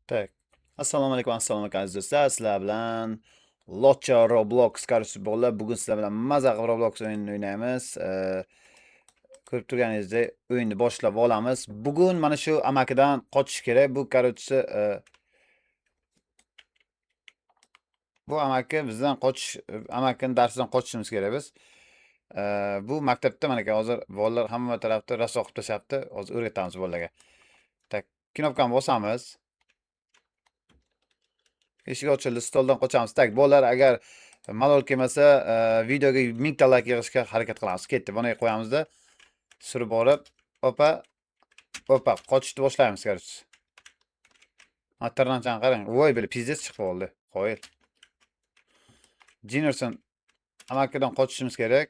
Tak. Assalomu alaykum aziz do'stlar. Sizlar bilan Lotcha Roblox qarshi bolalar. Bugun sizlar bilan maza qilib Roblox o'yinini o'ynaymiz. Ko'rib turganingizdek, o'yinni boshlab olamiz. Bugun mana shu amakidan qochish kerak. Bu amaki bizdan qochish, amakining darsidan qochishimiz kerak biz. Bu maktabda mana hozir bolalar hamma tarafda raso qilib tashlabdi. Hozir o'rgatamiz bolalarga. Tak, knopkani bosamiz. Eshik ochildi, stoldan qochamiz. Tak, bolalar agar malol kelmasa, videoga 1000 ta like yig'ishga harakat qilamiz. Ketdi, buni qo'yamizda. Surib borib, opa, opa, qochishni boshlaymiz, короче. Tirnoqchani qarang. Voy, böyle pizdes chiqib qoldi. Qo'yil. Jinerson amakidan qochishimiz kerak.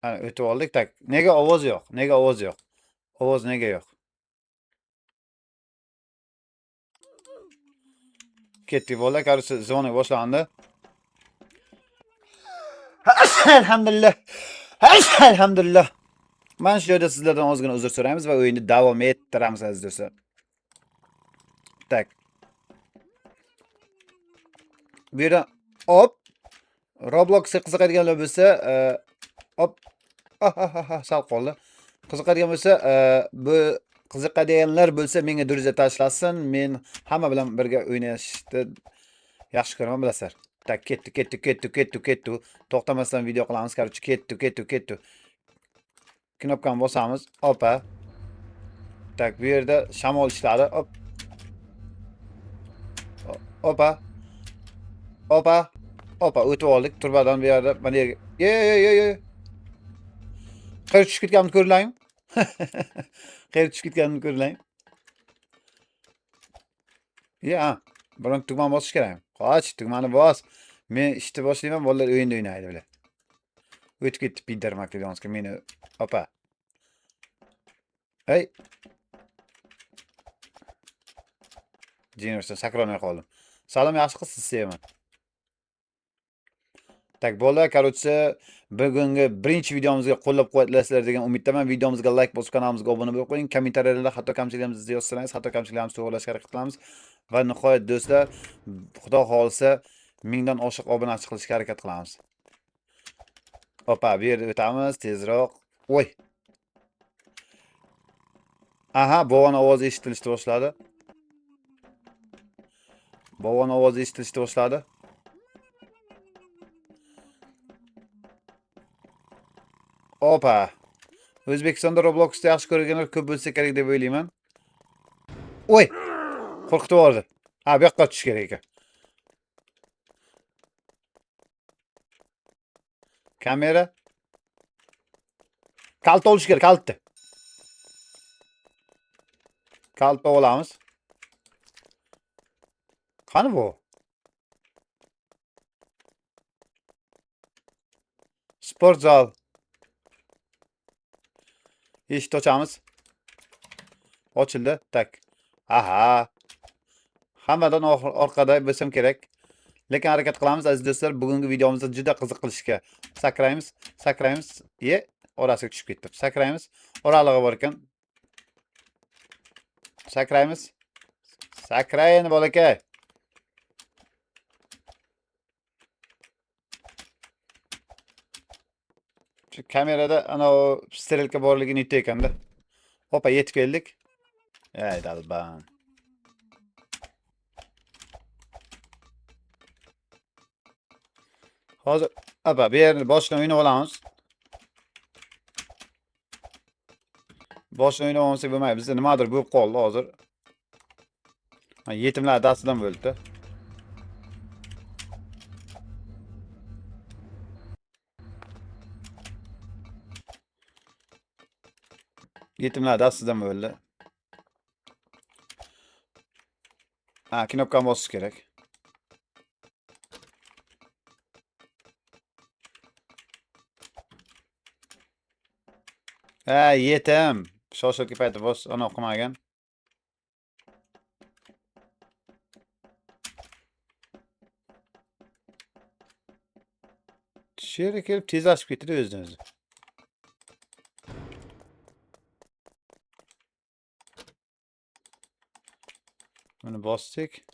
Ana, o'tib oldik. Tak, nega ovoz yo'q? Nega ovoz yo'q? Ovoz nega yo'q? Ketdik bolalar, короче, zvonok boshlandi. Alhamdulillah. Alhamdulillah. Mana shu joyda sizlardan ozgina uzr so'raymiz va o'yinni davom ettiramiz aziz do'stlar. Tak. Bu yerdan hop, Robloxga qiziqadiganlar bo'lsa, hop, sal qoldi. Qiziqadigan bo'lsa, bu qiziqadiganlar bo'lsa menga duriza tashlasin. Men hamma bilan birga o'ynashni yaxshi ko'raman, bilasizlar. Tak, ketdi. To'xtamasdan video qilamiz, короче, ketdi. Knopkani bosamiz. Opa. Tak, bu yerda shamol ishladi. Hop. Opa. O'tib oldik. Turbadan bu yerda mana yerga. Ye. Qayerga tushib ketganimni ko'rlaymi? Qayerga tushib ketganimni ko'rlaymi? Ya, biron tugmani bosish kerak. Qoch, tugmani bos. Men ishni boshlayman, bolalar o'yinda o'ynaydi bular. O'tib ketdi Pinter Makdonald'sga meni. Opa. Hey. Jinerson sakrolmay qoldim. Salom, yaxshi qilsiz, sevaman. Tak, bolalar, короче, bugungi birinchi videomizga qo'llab-quvvatlasizlar degan umiddaman. Videomizga like bosib, kanalimizga obuna bo'lib qo'ying. Kommentariylarda xato kamchiliklarimizni yozsangiz, xato kamchiliklarimizni to'g'rilashga harakat qilamiz. Va nihoyat do'stlar, xudo xolisa 1000 dan oshiq obunachi qilishga harakat qilamiz. Opa, bu yerda o'tamiz, tezroq. Voy. Aha, bovon ovozi eshitilishni boshladi. Opa. O'zbekistonda Roblox'ni yaxshi ko'rganlar ko'p bo'lsa kerak deb o'ylayman. Voy. Qo'rqitib yubordi. Ha, bu yoqqa tushish kerak ekan. Kamera. Kalt olish kerak, kaltni. Kaltni olamiz. Qani bu? Sport zal. Eshikni ochamiz. Ochildi. Tak. Aha. Hammadan orqada bo'lsam kerak. Lekin harakat qilamiz aziz do'stlar. Bugungi videomizda juda qiziq qilishga sakraymiz. Orasiga tushib ketdi. Sakraymiz. Oralig'i bor ekan. Sakraymiz. Sakrayin bolakay. Shu kamerada ana strelka borligini aytdi ekanda. Hopa, yetib keldik. Ey dalban. Hozir opa, bu yerni boshdan o'ynab olamiz. Boshdan o'ynab olmasak bo'lmaydi. Bizda nimadir bo'lib qoldi hozir. Yetimlar dastidan bo'ldi. Yetimlar dastidan bo'ldi. Ha, knopkani bosish kerak. Ha, yetim. Shoshilki payti bos, ana o'qimagan. Shu yerga kelib tezlashib ketdi o'zidan o'zi. Buni bosdik.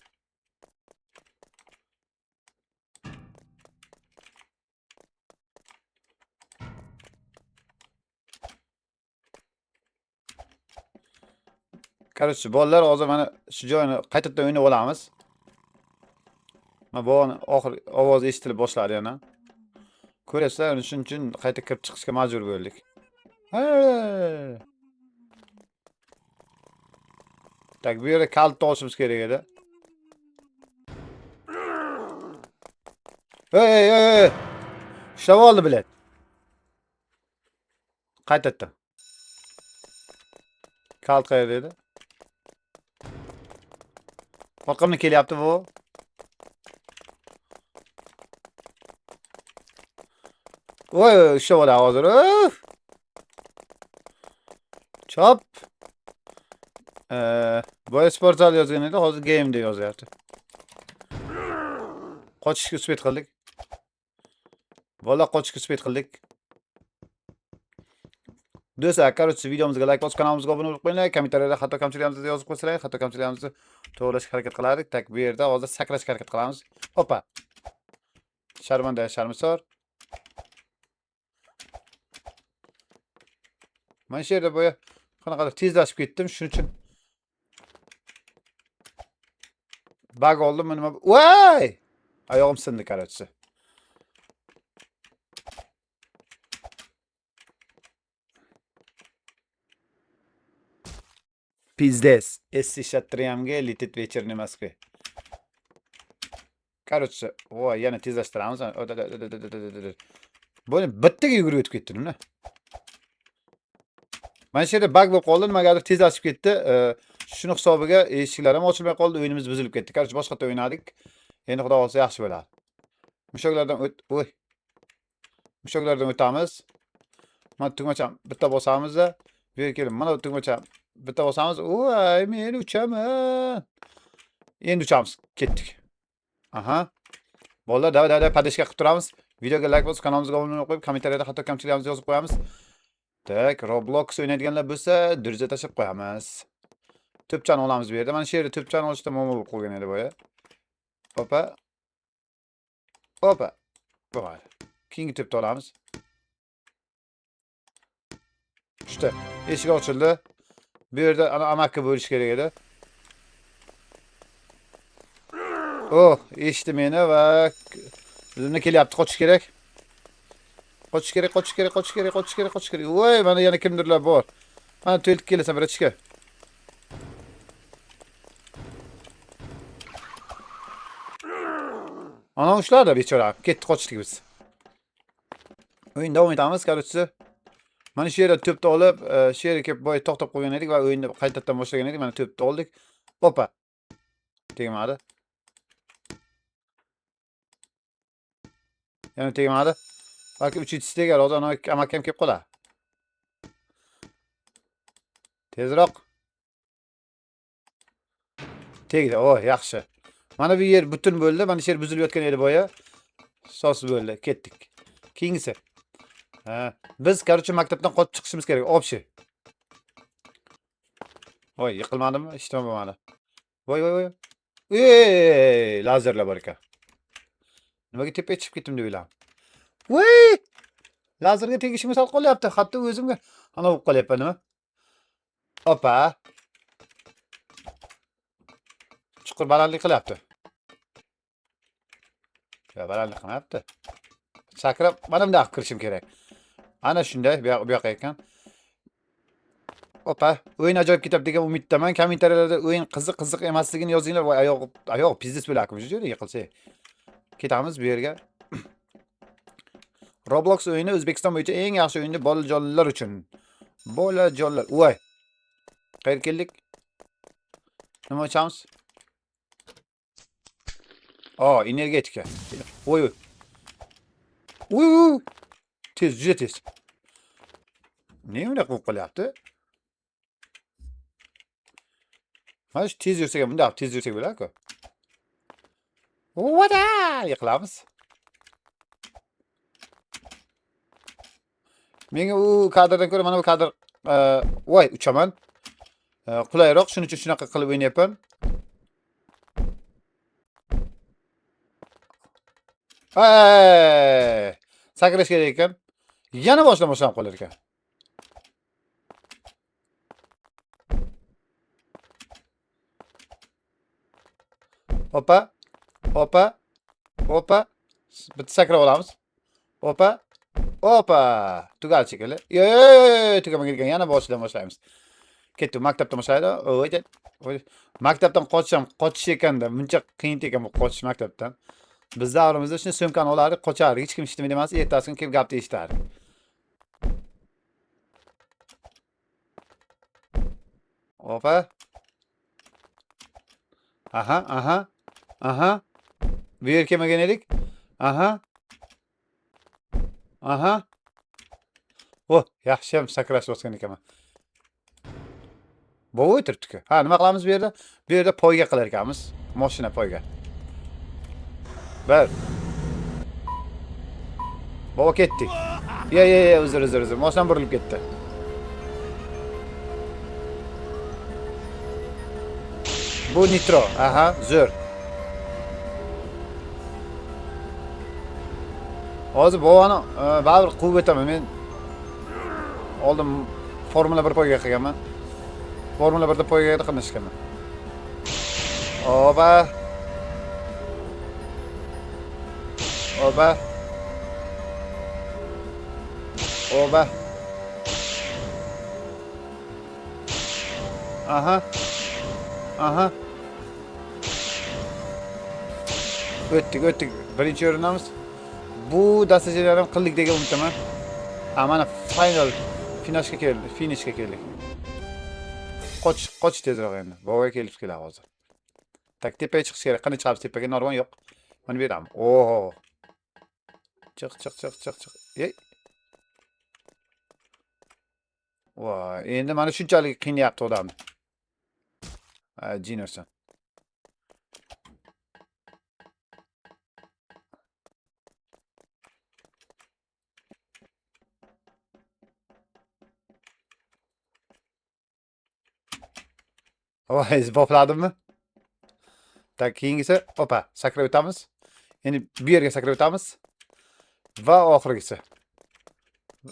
Короче, bolalar hozir mana shu joyni qaytadan o'ynab olamiz. Mana bu oxir ovoz eshitilib boshladi yana. Ko'rasizlar, shuning uchun qayta kirib chiqishga majbur bo'ldik. Tak, bu yerda kalt olishimiz kerak edi. Hey! Ushlab oldi bilet. Qaytadan. Kalt qayerda edi? Orqamdan kelyapti bu. Voy, ushlab oladi hozir. Chop. Boya sport zal yozgan edi, hozir game deb yozyapti. Qochishga uspet qildik. Bola qochishga uspet qildik. Do'stlar, короче, videomizga like bosib, kanalimizga obuna bo'lib qo'yinglar. Kommentariyada hatto kamchiliklarimizni yozib qo'ysanglar, hatto kamchiliklarimizni to'g'rilashga harakat qilardik. Tak, bu yerda hozir sakrashga harakat qilamiz. Hoppa. Sharmanda, sharmisor. Men shu yerda boya qanaqadir tezlashib ketdim, shuning uchun bug oldim. Nima? Voy! Oyog'im sindi, короче. Pizdes. S63-ga letit вечерний Moskva. Короче, voy, yana tezlashtiramiz. Buni bittaga yugurib o'tib ketdim, nima? Mana shu yerda bug bo'lib qoldi, nimagadir tezlashib ketdi. Shuni hisobiga eshiklar ham ochilmay qoldi, o'yinimiz buzilib ketdi. Короче, boshqacha o'ynadik. Endi xudo xolsa yaxshi bo'ladi. Mushaklardan o'tamiz. Mana tugmacham bitta bosamiz-da, bu yerga kelib, mana tugmacham bitta bosamiz. Voy, men uchaman. Endi uchamiz. Ketdik. Aha. Bolalar, davay padishka qilib turamiz. Videoga like bosib, kanalimizga obuna qo'yib, kommentariyada hatto kamchiliklarimizni yozib qo'yamiz. Tak, Roblox o'ynaydiganlar bo'lsa, dirja tashib qo'yamiz. To'pchani olamiz bu yerda. Mana shu yerda to'pchani olishda muammo bo'lib qolgan edi boya. Hoppa. Hoppa. Bo'ladi. Keyingi to'pni olamiz. İşte eshik ochildi. Bu yerda ana amakka bo'lish kerak edi. Oh, eshitdi meni va o'zimga kelyapti, qochish kerak. Qochish kerak. Voy, mana yana kimdirlar bor. Mana to'yilib kelasan bratishka. Ana ushladi bechora. Ketdi, qochdik biz. O'yin davom etamiz, короче. Mana shu yerda to'pni olib, shu yerga kelib boya to'xtab qo'ygan edik va o'yinni qaytadan boshlagan edik. Mana to'pni oldik. Hoppa. Tegmadi. Yana tegmadi. Balki 3-7 tegar, hozir amakam kelib qoladi. Tezroq. Tegdi. Oh, yaxshi. Mana bu yer butun bo'ldi. Mana shu yer buzilib yotgan edi boya. So'siz bo'ldi. Ketdik. Keyingisi. Biz короче maktabdan qochib chiqishimiz kerak. Obshi. Voy, yiqilmadimmi? Ishtim bo'lmadi. Voy. Lazerlar bor ekan. Nimaga tepaga chiqib ketdim deb o'yladim. Voy! Lazerga tegishim sal qolyapti. Hatto o'zimga ana bo'lib qolyapman, nima? Opa. Chuqur balandlik qilyapti. Ya, balandlik qilmayapti. Sakrab, mana bunday qilib kirishim kerak. Ana shunday, bu yoqqa ekan. Opa, o'yin ajoyib ketadi degan umiddaman. Kommentariyalarda o'yin qiziq emasligini yozinglar. Voy, oyog'i pizdes bo'larkan shu yerda yiqilsa. Ketamiz bu yerga. Roblox o'yini O'zbekiston bo'yicha eng yaxshi o'yin deb bolajonlar uchun. Bolajonlar. Voy. Qayerga keldik? Nima ochamiz? Energetika. Voy. Tez, juda tez. Ne bunaqa bo'lib qolyapti? Mana shu tez yursak ham, bunday tez yursak bo'lar-ku. Vada! Yiqilamiz. Menga u kadrdan ko'ra mana bu kadr voy, uchaman. Qulayroq, shuning uchun shunaqa qilib o'ynayapman. Ay! Sakrash kerak ekan. Yana boshlanib qolar ekan. Opa, opa, opa. Bitta sakrab olamiz. Opa, opa. Tugal shekilli. Yo'q, tugamagan ekan. Yana boshlaymiz. Ketdi, maktabdan boshlaydi. Voy. Maktabdan qochish ekanda, buncha qiyin ekan bu qochish maktabdan. Biz davrimizda shuni so'mkani olardik, qochardik. Hech kim eshitmaydi emas, ertasi kuni kelib gapni eshitardik. Opa. Aha, aha. Aha. Bu yer kelmagan edik. Aha. Aha. Oh, yaxshiyam sakrash bosgan ekanman. Bo'g'ib o'tiribdi-ku. Ha, nima qilamiz bu yerda? Bu yerda poyga qilar ekanmiz. Mashina poyga. Bir. Baba ketdik. Uzr. Mashina burilib ketdi. Bu nitro. Aha, zo'r. Hozir bovani baribir quvib o'taman. Men oldin Formula 1 poyga qilganman. Formula 1da poygaga qatnashganman. Oba. Oba. Oba. Aha. Aha. O'tdik. Birinchi o'rinamiz. Bu dastajalarim qildik degan umiddaman. Mana finishga keldik. Qoch tezroq endi. Boboga kelib keladi hozir. Tak tepaga chiqish kerak. Qani chiqamiz tepaga? Narvon yo'q. Mana beraman. Oho. Chiq. Ey. Voy, endi mana shunchalik qiynayapti odamni. Jinerson. Voy, izbofladimmi? Tak, keyingisi, opa, sakrab o'tamiz. Endi bu yerga sakrab o'tamiz. Va oxirgisi.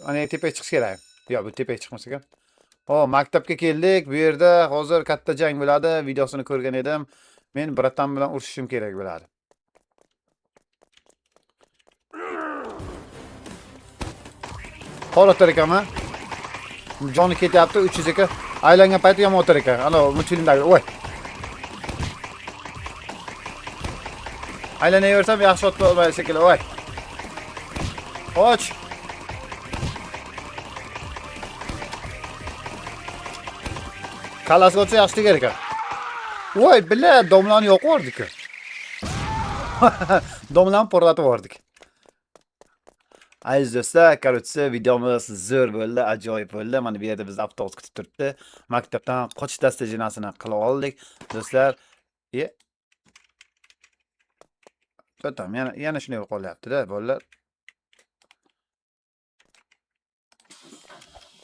Ana tepaga chiqish kerak. Yo'q, bu tepaga chiqmas ekan. Maktabga keldik. Bu yerda hozir katta jang bo'ladi. Videosini ko'rgan edim. Men bratan bilan urushishim kerak bo'ladi. Qor otar ekanman. Joni ketyapti 300 aka. Aylangan payti yomon otar ekan. Ana multfilmdagi. Voy. Aylanaversam yaxshi otib olmaydi shekilli. Voy. Och. Kalasi olsa yaxshi tegar ekan. Voy, bila, domlani yo'q yordik-ku. Domlani porlatib yordik. Aziz do'stlar, korotsa videomiz zo'r bo'ldi, ajoyib bo'ldi. Mana bu yerda bizni avtobus kutib turibdi. Maktabdan qochish dastajinasini qilib oldik. Do'stlar, to'xtam, yana shunday qolyapti-da, bolalar.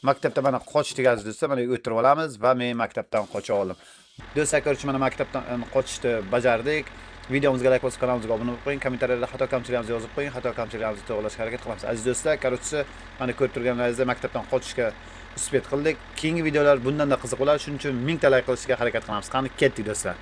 Maktabda mana qochish degansiz do'stlar, mana o'tirib olamiz va men maktabdan qocha oldim. Do'stlar, ko'rchi mana maktabdan qochishni bajardik. Videomizga like bosib, kanalimizga obuna bo'lib qo'ying, kommentariyada xato kamchiliklarimizni yozib qo'ying, xato kamchiliklarimizni to'g'rilashga harakat qilamiz. Aziz do'stlar, korotchi mana ko'rib turganlaringizda maktabdan qochishga uspet qildik. Keyingi videolar bundan da qiziq bo'ladi, shuning uchun 1000 ta like qilishga harakat qilamiz. Qani ketdik do'stlar.